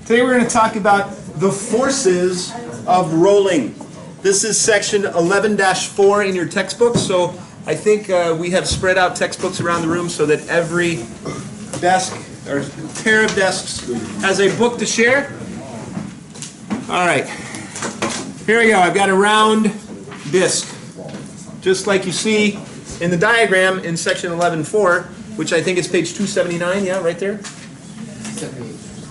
Today we're going to talk about the forces of rolling. This is section 11-4 in your textbook, so I think we have spread out textbooks around the room so that every desk or pair of desks has a book to share. All right, here we go. I've got a round disc, just like you see in the diagram in section 11-4, which I think is page 279, yeah, right there.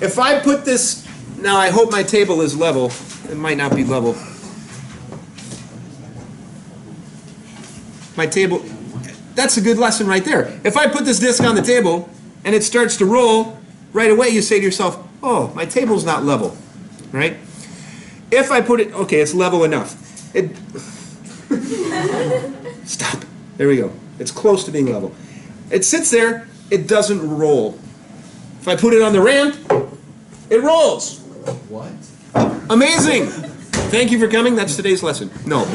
If I put this, now I hope my table is level. It might not be level. My table, that's a good lesson right there. If I put this disc on the table and it starts to roll, right away you say to yourself, oh, my table's not level, right? If I put it, okay, it's level enough. Stop. There we go. It's close to being level. It sits there, it doesn't roll. If I put it on the ramp, it rolls. What? Amazing. Thank you for coming. That's today's lesson. No.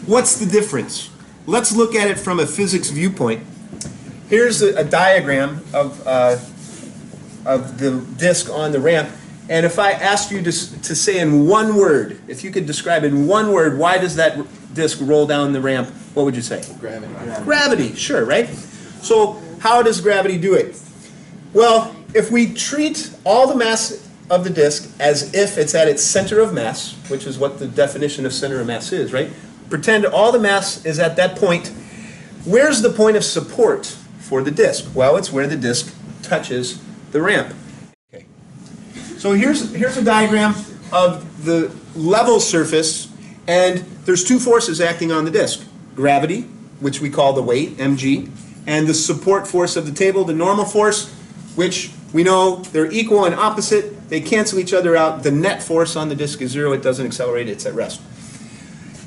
What's the difference? Let's look at it from a physics viewpoint. Here's a diagram of the disk on the ramp. And if I asked you to say in one word, if you could describe in one word, why does that disk roll down the ramp, what would you say? Gravity. Gravity, sure, right? So how does gravity do it? Well, if we treat all the mass of the disk as if it's at its center of mass, which is what the definition of center of mass is, right? Pretend all the mass is at that point. Where's the point of support for the disk? Well, it's where the disk touches the ramp. Okay. So here's a diagram of the level surface, and there's two forces acting on the disk. Gravity, which we call the weight, mg, and the support force of the table, the normal force, which we know they're equal and opposite. They cancel each other out. The net force on the disk is 0. It doesn't accelerate. It's at rest.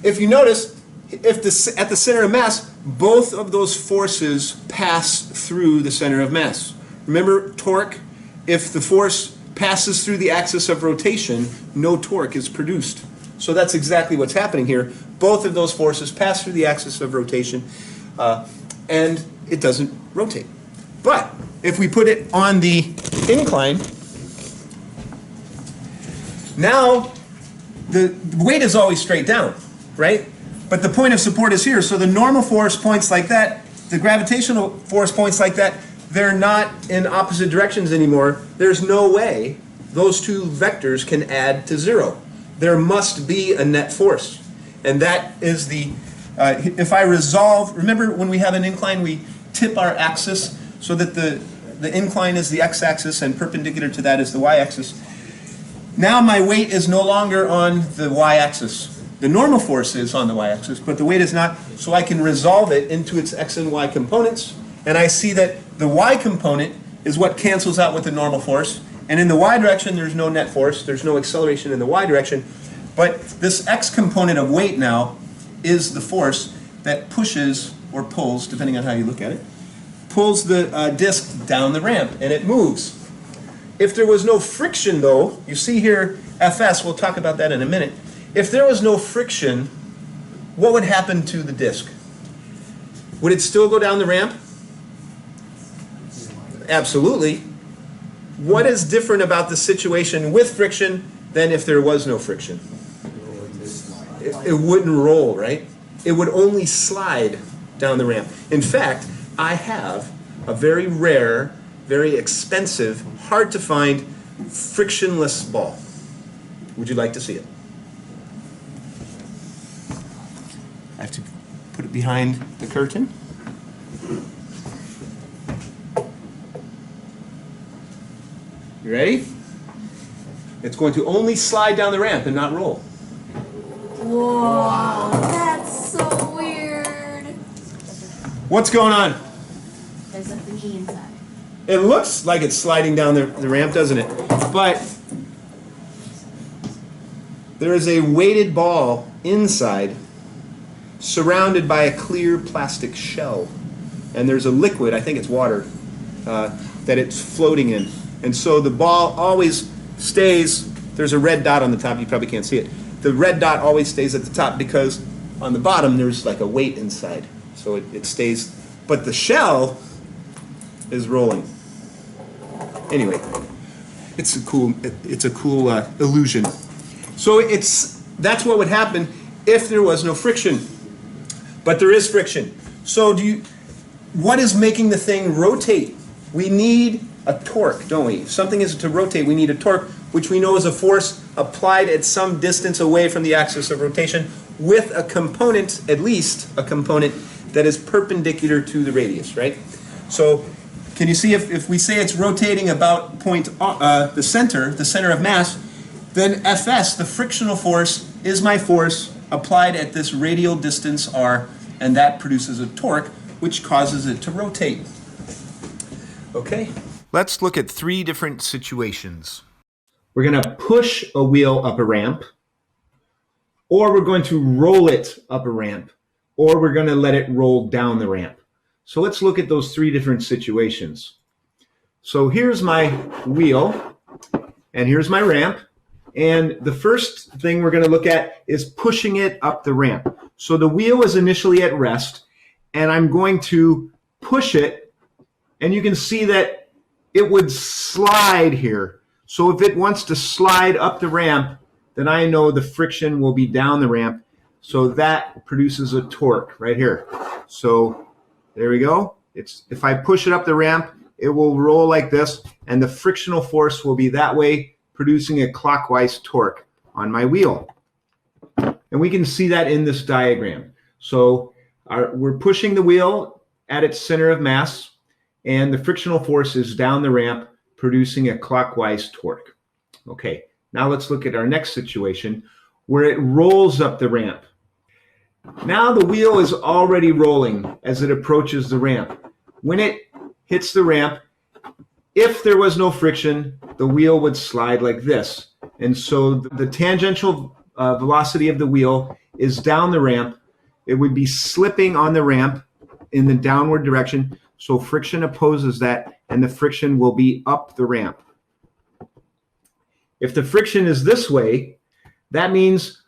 If you notice, if at the center of mass, both of those forces pass through the center of mass. Remember torque? If the force passes through the axis of rotation, no torque is produced. So that's exactly what's happening here. Both of those forces pass through the axis of rotation, and it doesn't rotate. But if we put it on the incline, now the weight is always straight down, right? But the point of support is here. So the normal force points like that, the gravitational force points like that. They're not in opposite directions anymore. There's no way those two vectors can add to 0. There must be a net force. And that is the, if I resolve, remember when we have an incline, we tip our axis so that the incline is the x-axis and perpendicular to that is the y-axis. Now my weight is no longer on the y-axis. The normal force is on the y-axis, but the weight is not, so I can resolve it into its x and y components, and I see that the y component is what cancels out with the normal force, and in the y direction there's no net force, there's no acceleration in the y direction, but this x component of weight now is the force that pushes or pulls, depending on how you look at it, pulls the disc down the ramp, and it moves. If there was no friction, though, you see here Fs, we'll talk about that in a minute. If there was no friction, what would happen to the disc? Would it still go down the ramp? Absolutely. What is different about the situation with friction than if there was no friction? It wouldn't roll, right? It would only slide down the ramp. In fact, I have a very rare, very expensive, hard to find, frictionless ball. Would you like to see it? I have to put it behind the curtain. You ready? It's going to only slide down the ramp and not roll. Whoa, that's so weird. What's going on? There's a thingy inside. It looks like it's sliding down the ramp, doesn't it? But there is a weighted ball inside surrounded by a clear plastic shell. And there's a liquid, I think it's water, that it's floating in. And so the ball always stays, there's a red dot on the top, you probably can't see it. The red dot always stays at the top because on the bottom there's like a weight inside. So it stays, but the shell is rolling. Anyway, It's a cool illusion. So that's what would happen if there was no friction. But there is friction. So what is making the thing rotate? We need a torque, don't we? If something is to rotate, we need a torque, which we know is a force applied at some distance away from the axis of rotation with a component, at least a component, that is perpendicular to the radius, right? So can you see if we say it's rotating about the center of mass, then Fs, the frictional force, is my force applied at this radial distance r, and that produces a torque which causes it to rotate. Okay? Let's look at 3 different situations. We're going to push a wheel up a ramp, or we're going to roll it up a ramp, or we're going to let it roll down the ramp. So let's look at those 3 different situations. So here's my wheel, and here's my ramp, and the first thing we're going to look at is pushing it up the ramp. So the wheel is initially at rest, and I'm going to push it, and you can see that it would slide here. So if it wants to slide up the ramp, then I know the friction will be down the ramp. So that produces a torque right here. So there we go. If I push it up the ramp, it will roll like this, and the frictional force will be that way, producing a clockwise torque on my wheel. And we can see that in this diagram. So we're pushing the wheel at its center of mass, and the frictional force is down the ramp, producing a clockwise torque. Okay, now let's look at our next situation where it rolls up the ramp. Now the wheel is already rolling as it approaches the ramp. When it hits the ramp, if there was no friction, the wheel would slide like this. And so the tangential velocity of the wheel is down the ramp. It would be slipping on the ramp in the downward direction. So friction opposes that, and the friction will be up the ramp. If the friction is this way, that means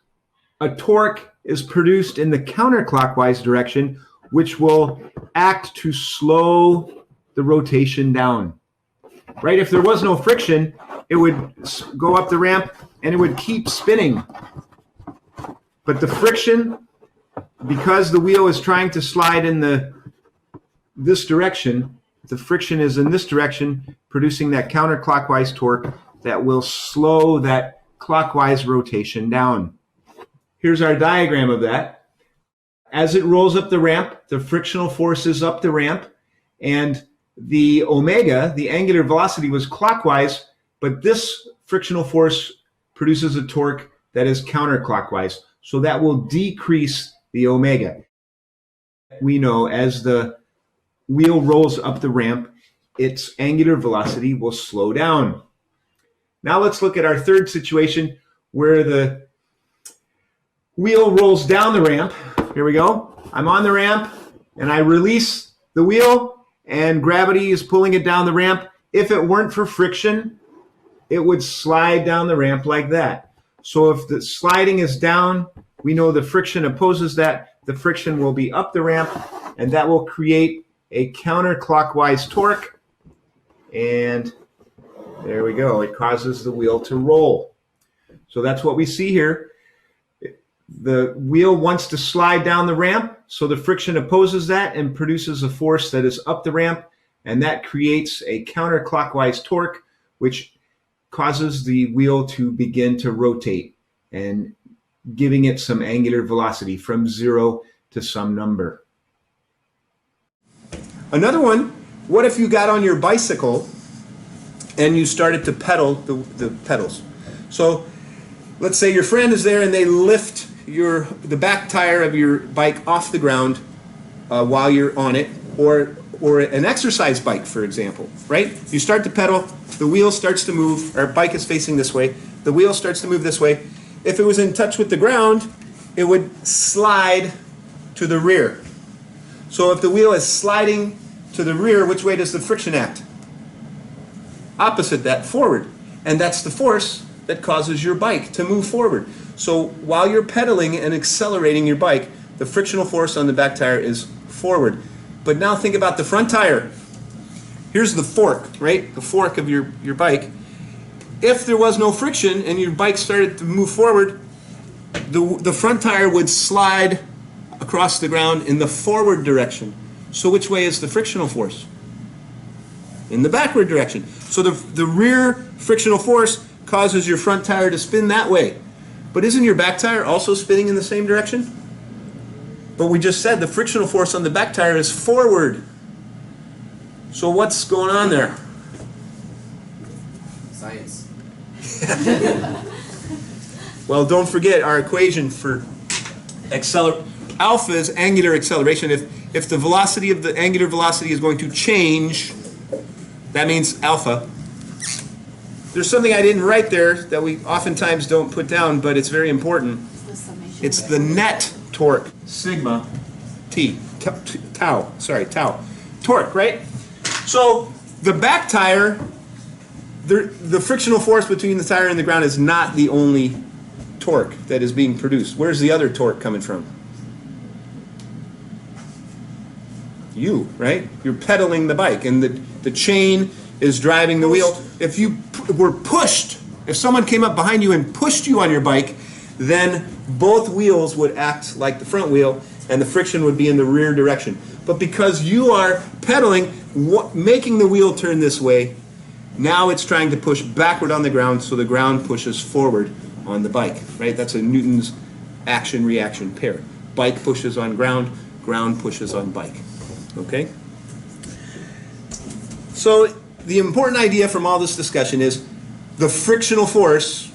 a torque is produced in the counterclockwise direction, which will act to slow the rotation down. Right? If there was no friction, it would go up the ramp and it would keep spinning. But the friction, because the wheel is trying to slide in this direction, the friction is in this direction, producing that counterclockwise torque that will slow that clockwise rotation down. Here's our diagram of that. As it rolls up the ramp, the frictional force is up the ramp, and the omega, the angular velocity, was clockwise, but this frictional force produces a torque that is counterclockwise. So that will decrease the omega. We know as the wheel rolls up the ramp, its angular velocity will slow down. Now let's look at our third situation where the wheel rolls down the ramp. Here we go. I'm on the ramp and I release the wheel and gravity is pulling it down the ramp. If it weren't for friction, it would slide down the ramp like that. So if the sliding is down, we know the friction opposes that. The friction will be up the ramp, and that will create a counterclockwise torque. And there we go. It causes the wheel to roll. So that's what we see here. The wheel wants to slide down the ramp, so the friction opposes that and produces a force that is up the ramp, and that creates a counterclockwise torque, which causes the wheel to begin to rotate and giving it some angular velocity from 0 to some number. Another one, what if you got on your bicycle and you started to pedal the pedals? So let's say your friend is there and they lift the back tire of your bike off the ground while you're on it, or an exercise bike, for example, right? You start to pedal, the wheel starts to move, our bike is facing this way, the wheel starts to move this way. If it was in touch with the ground, it would slide to the rear. So if the wheel is sliding to the rear, which way does the friction act? Opposite that, forward. And that's the force that causes your bike to move forward. So while you're pedaling and accelerating your bike, the frictional force on the back tire is forward. But now think about the front tire. Here's the fork, right? The fork of your bike. if there was no friction and your bike started to move forward, the front tire would slide across the ground in the forward direction. So which way is the frictional force? In the backward direction. So the rear frictional force causes your front tire to spin that way. But isn't your back tire also spinning in the same direction? But we just said the frictional force on the back tire is forward. So what's going on there? Science. Well, don't forget our equation for alpha is angular acceleration. If the velocity of the angular velocity is going to change, that means alpha. There's something I didn't write there that we oftentimes don't put down, but it's very important. It's the net torque, sigma t, tau, torque, right? So the back tire, the frictional force between the tire and the ground is not the only torque that is being produced. Where's the other torque coming from? You, right? You're pedaling the bike, and the chain is driving the wheel. If you were pushed, if someone came up behind you and pushed you on your bike, then both wheels would act like the front wheel, and the friction would be in the rear direction. But because you are pedaling, making the wheel turn this way, now it's trying to push backward on the ground, so the ground pushes forward on the bike, right? That's a Newton's action-reaction pair. Bike pushes on ground, ground pushes on bike, okay? So the important idea from all this discussion is the frictional force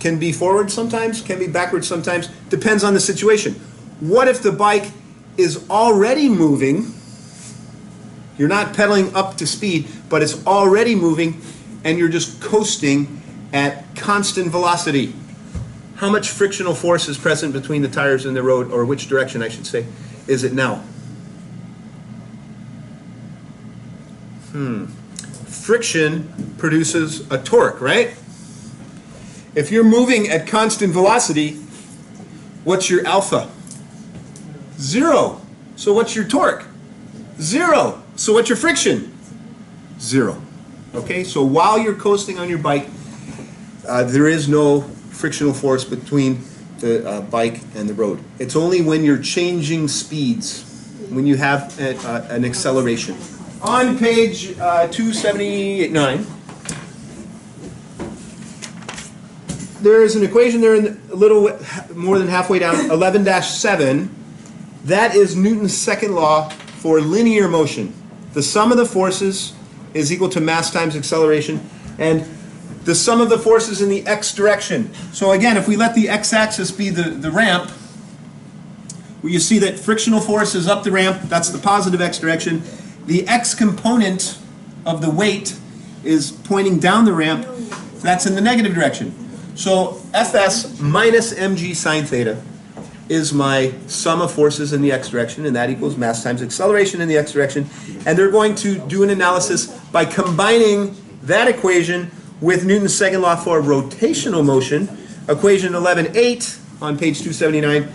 can be forward sometimes, can be backward sometimes, depends on the situation. What if the bike is already moving, you're not pedaling up to speed, but it's already moving, and you're just coasting at constant velocity? How much frictional force is present between the tires and the road, or which direction, I should say, is it now? Friction produces a torque, right? If you're moving at constant velocity, what's your alpha? 0. So what's your torque? 0. So what's your friction? 0. Okay, so while you're coasting on your bike, there is no frictional force between the bike and the road. It's only when you're changing speeds, when you have an acceleration. On page 279, there is an equation there in a little more than halfway down, 11-7. That is Newton's second law for linear motion. The sum of the forces is equal to mass times acceleration, and the sum of the forces in the x direction. So again, if we let the x-axis be the ramp, well, you see that frictional force is up the ramp, that's the positive x direction. The x component of the weight is pointing down the ramp, that's in the negative direction. So Fs minus mg sine theta is my sum of forces in the x direction, and that equals mass times acceleration in the x direction. And they're going to do an analysis by combining that equation with Newton's second law for rotational motion, equation 11.8 on page 279.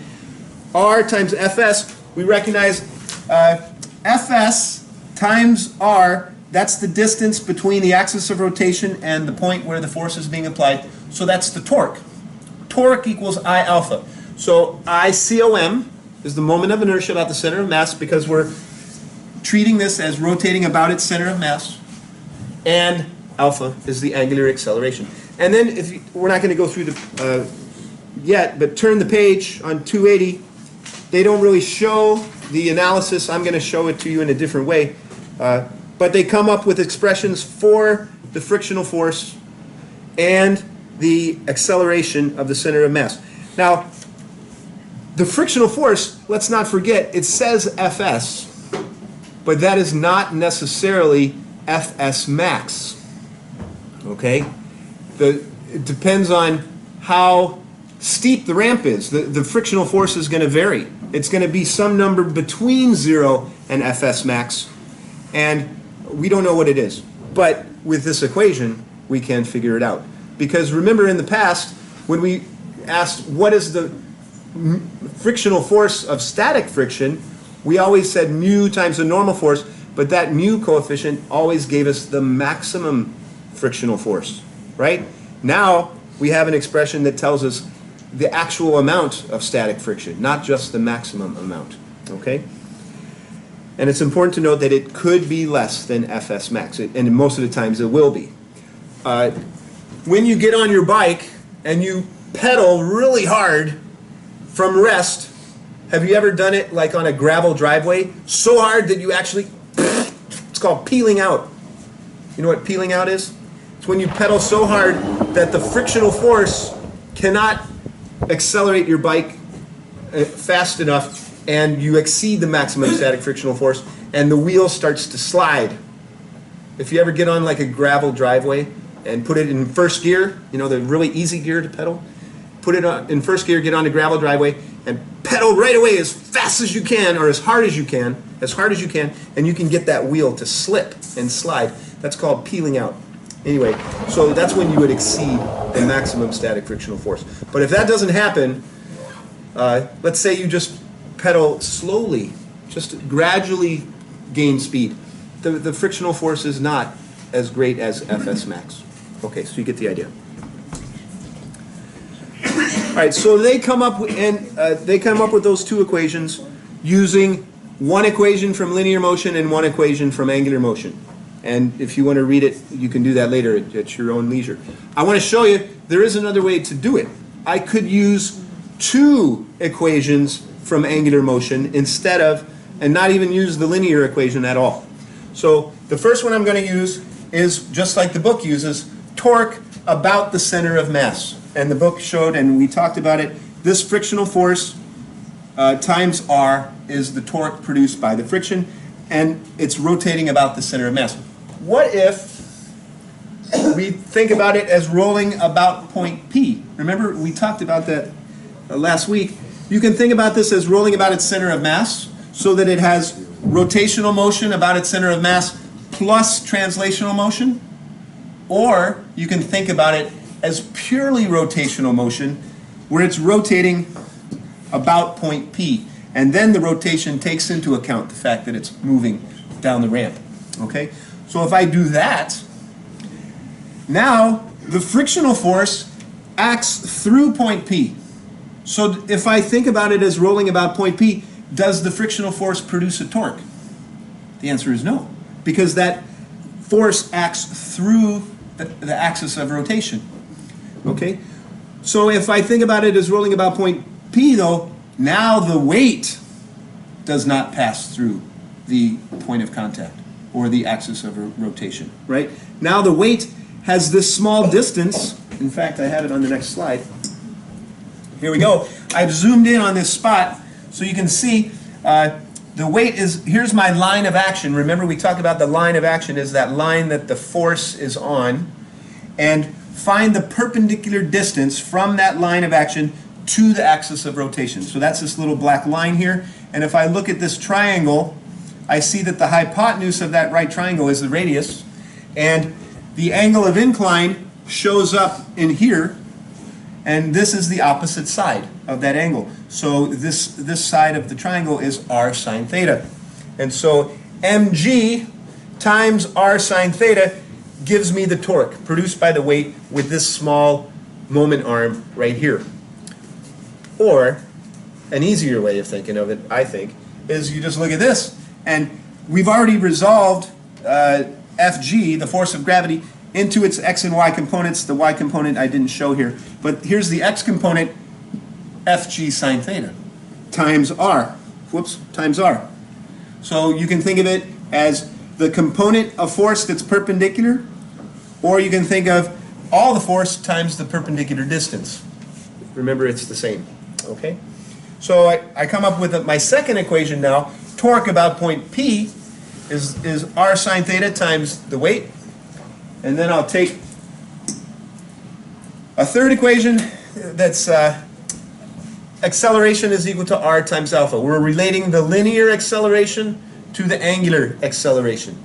R times Fs, we recognize Fs times R, that's the distance between the axis of rotation and the point where the force is being applied. So that's the torque. Torque equals I alpha. So I COM is the moment of inertia about the center of mass, because we're treating this as rotating about its center of mass. And alpha is the angular acceleration. And then, we're not going to go through the yet, but turn the page on 280. They don't really show the analysis. I'm going to show it to you in a different way. But they come up with expressions for the frictional force and the acceleration of the center of mass. Now, the frictional force, let's not forget, it says Fs, but that is not necessarily Fs max. Okay? It depends on how steep the ramp is. The frictional force is going to vary. It's going to be some number between 0 and Fs max, and we don't know what it is. But with this equation, we can figure it out. Because remember, in the past, when we asked what is the frictional force of static friction, we always said mu times the normal force, but that mu coefficient always gave us the maximum frictional force, right? Now we have an expression that tells us the actual amount of static friction, not just the maximum amount, okay? And it's important to note that it could be less than Fs max, and most of the times it will be. When you get on your bike and you pedal really hard from rest, have you ever done it like on a gravel driveway? So hard that you actually, it's called peeling out. You know what peeling out is? It's when you pedal so hard that the frictional force cannot accelerate your bike fast enough and you exceed the maximum static frictional force and the wheel starts to slide. If you ever get on like a gravel driveway and put it in first gear, you know, the really easy gear to pedal, put it on, in first gear, get on a gravel driveway and pedal right away as fast as you can or as hard as you can, and you can get that wheel to slip and slide. That's called peeling out. Anyway, so that's when you would exceed the maximum static frictional force. But if that doesn't happen, let's say you just pedal slowly, just gradually gain speed, the frictional force is not as great as Fs max. Okay, so you get the idea. All right, so they come up with those two equations using one equation from linear motion and one equation from angular motion. And if you want to read it, you can do that later at your own leisure. I want to show you there is another way to do it. I could use two equations from angular motion instead of, and not even use the linear equation at all. So the first one I'm going to use is, just like the book uses, torque about the center of mass. And the book showed, and we talked about it, this frictional force times R is the torque produced by the friction, and it's rotating about the center of mass. What if we think about it as rolling about point P? Remember, we talked about that last week. You can think about this as rolling about its center of mass, so that it has rotational motion about its center of mass plus translational motion. Or you can think about it as purely rotational motion, where it's rotating about point P. And then the rotation takes into account the fact that it's moving down the ramp. Okay? So if I do that, now the frictional force acts through point P. So if I think about it as rolling about point P, does the frictional force produce a torque? The answer is no, because that force acts through the axis of rotation. Okay? So if I think about it as rolling about point P, though, now the weight does not pass through the point of contact or the axis of rotation, right? Now the weight has this small distance. In fact, I have it on the next slide. Here we go. I've zoomed in on this spot so you can see the weight is, here's my line of action. Remember, we talked about the line of action is that line that the force is on, and find the perpendicular distance from that line of action to the axis of rotation. So that's this little black line here, and if I look at this triangle, I see that the hypotenuse of that right triangle is the radius, and the angle of incline shows up in here, and this is the opposite side of that angle. So this side of the triangle is r sine theta. And so mg times r sine theta gives me the torque produced by the weight with this small moment arm right here. Or, an easier way of thinking of it, I think, is you just look at this, and we've already resolved Fg, the force of gravity, into its x and y components. The y component I didn't show here, but here's the x component, Fg sine theta, times r, times r. So you can think of it as the component of force that's perpendicular, or you can think of all the force times the perpendicular distance. Remember, it's the same, okay? So I come up with my second equation now. Torque about point P is r sine theta times the weight. And then I'll take a third equation that's acceleration is equal to r times alpha. We're relating the linear acceleration to the angular acceleration.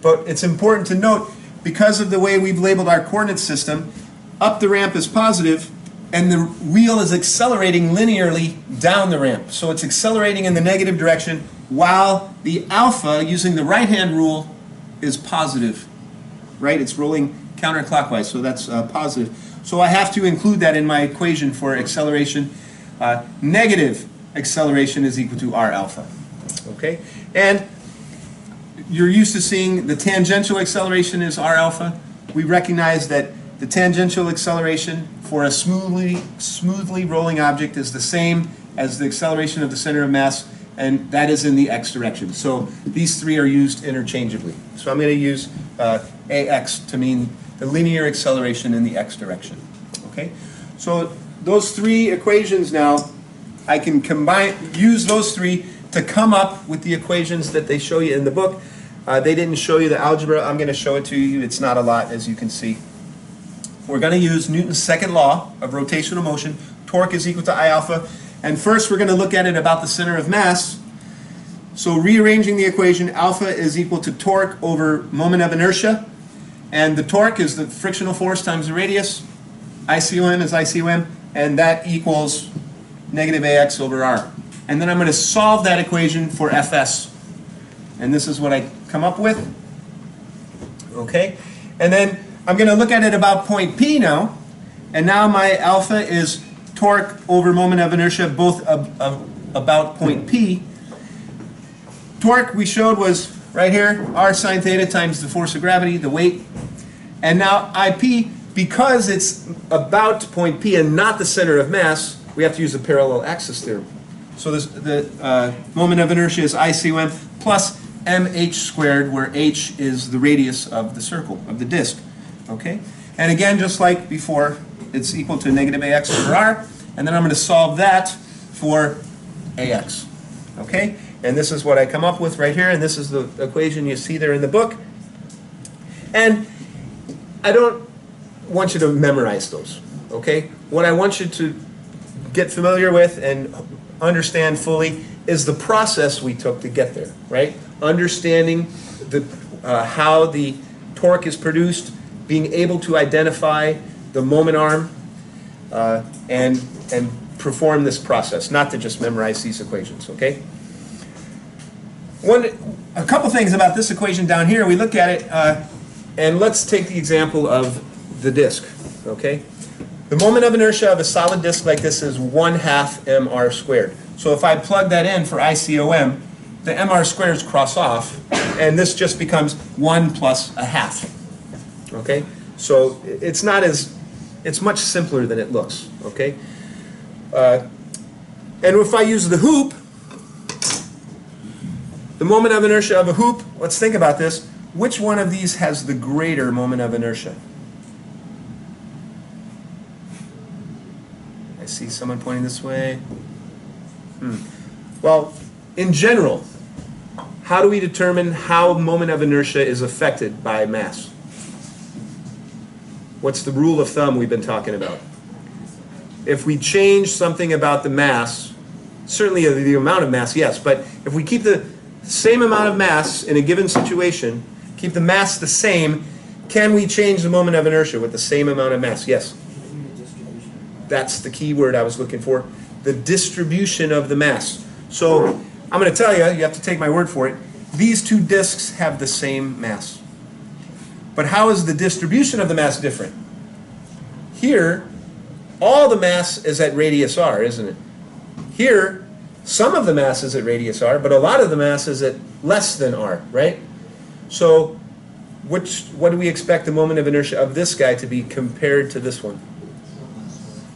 But it's important to note, because of the way we've labeled our coordinate system, up the ramp is positive, and the wheel is accelerating linearly down the ramp. So it's accelerating in the negative direction, while the alpha, using the right-hand rule, is positive. Right? It's rolling counterclockwise, so that's positive. So I have to include that in my equation for acceleration. Negative acceleration is equal to r alpha. Okay? And you're used to seeing the tangential acceleration is r alpha. We recognize that the tangential acceleration for a smoothly rolling object is the same as the acceleration of the center of mass, and that is in the x direction. So these three are used interchangeably. So I'm going to use ax to mean the linear acceleration in the x direction. Okay? So those three equations now, I can use those three to come up with the equations that they show you in the book. They didn't show you the algebra. I'm going to show it to you. It's not a lot, as you can see. We're going to use Newton's second law of rotational motion. Torque is equal to I alpha. And first we're going to look at it about the center of mass. So rearranging the equation, alpha is equal to torque over moment of inertia. And the torque is the frictional force times the radius. ICOM is ICOM. And that equals negative AX over R. And then I'm going to solve that equation for Fs. And this is what I come up with. Okay? And then I'm going to look at it about point P now. And now my alpha is torque over moment of inertia, both about point P. Torque we showed was right here, r sine theta times the force of gravity, the weight. And now IP, because it's about point P and not the center of mass, we have to use the parallel axis theorem. So the moment of inertia is ICOM plus mh squared, where h is the radius of the circle, of the disk. Okay? And again, just like before, it's equal to negative ax over r. And then I'm going to solve that for ax. Okay? And this is what I come up with right here, and this is the equation you see there in the book. And I don't want you to memorize those. Okay? What I want you to get familiar with and understand fully is the process we took to get there, right? Understanding how the torque is produced, being able to identify the moment arm, and perform this process, not to just memorize these equations, okay? A couple things about this equation down here. We look at it, and let's take the example of the disk, okay? The moment of inertia of a solid disk like this is 1/2 mr squared. So if I plug that in for ICOM, the mr squares cross off, and this just becomes 1 plus 1/2. Okay? So it's not as, it's much simpler than it looks. Okay? And if I use the hoop, the moment of inertia of a hoop, let's think about this. Which one of these has the greater moment of inertia? I see someone pointing this way. Well, in general, how do we determine how moment of inertia is affected by mass? What's the rule of thumb we've been talking about? If we change something about the mass, certainly the amount of mass, yes, but if we keep the same amount of mass in a given situation, keep the mass the same, can we change the moment of inertia with the same amount of mass? Yes. That's the key word I was looking for. The distribution of the mass. So I'm going to tell you, you have to take my word for it, these two disks have the same mass. But how is the distribution of the mass different? Here, all the mass is at radius r, isn't it? Here, some of the mass is at radius r, but a lot of the mass is at less than r, right? So what do we expect the moment of inertia of this guy to be compared to this one?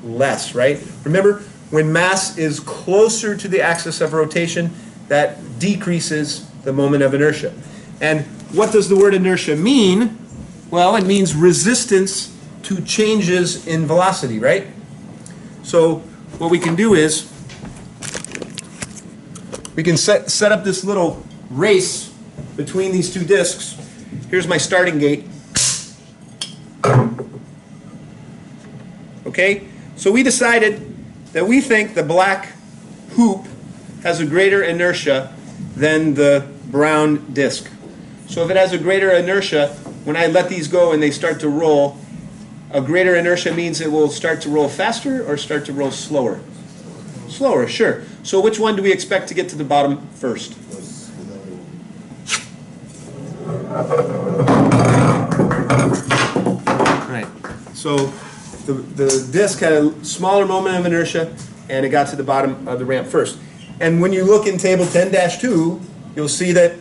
Less, right? Remember, when mass is closer to the axis of rotation, that decreases the moment of inertia. And what does the word inertia mean? Well, it means resistance to changes in velocity, right? So what we can do is we can set up this little race between these two disks. Here's my starting gate. Okay? So we decided that we think the black hoop has a greater inertia than the brown disk. So if it has a greater inertia, when I let these go and they start to roll, a greater inertia means it will start to roll faster or start to roll slower? Slower, sure. So which one do we expect to get to the bottom first? So the disc had a smaller moment of inertia, and it got to the bottom of the ramp first. And when you look in table 10-2, you'll see that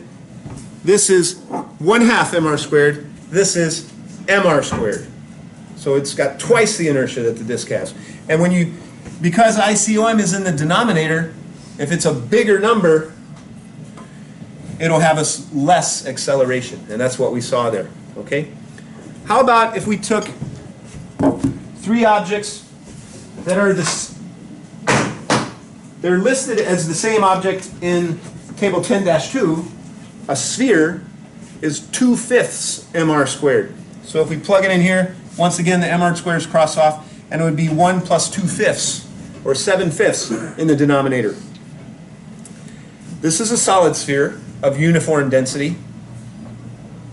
this is 1/2 mr squared, this is mr squared. So it's got twice the inertia that the disc has. And because ICOM is in the denominator, if it's a bigger number, it'll have less acceleration, and that's what we saw there, okay? How about if we took 3 objects that are they're listed as the same object in table 10-2. A sphere is 2/5 mr squared. So if we plug it in here, once again the mr squares cross off, and it would be 1 plus 2/5, or 7/5 in the denominator. This is a solid sphere of uniform density.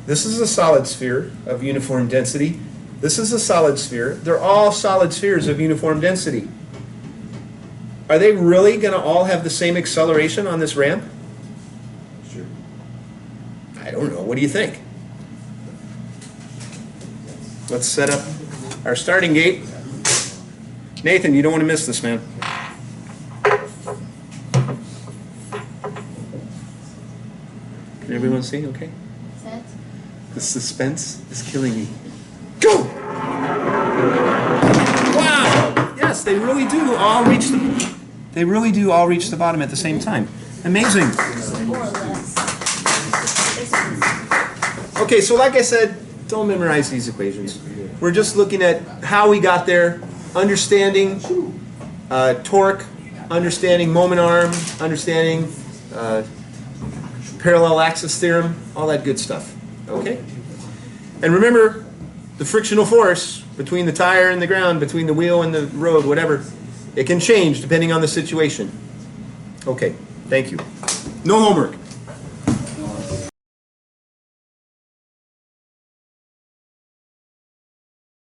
This is a solid sphere of uniform density. This is a solid sphere. They're all solid spheres of uniform density. Are they really going to all have the same acceleration on this ramp? Sure. I don't know. What do you think? Let's set up our starting gate. Nathan, you don't want to miss this, man. Can everyone see? Okay. Set. The suspense is killing me. Go! Wow! Yes, they really do all reach the. They really do all reach the bottom at the same time. Amazing. More or less. Okay, so like I said, don't memorize these equations. We're just looking at how we got there, understanding torque, understanding moment arm, understanding parallel axis theorem, all that good stuff. Okay? And remember, the frictional force between the tire and the ground, between the wheel and the road, whatever, it can change depending on the situation. Okay, thank you. No homework.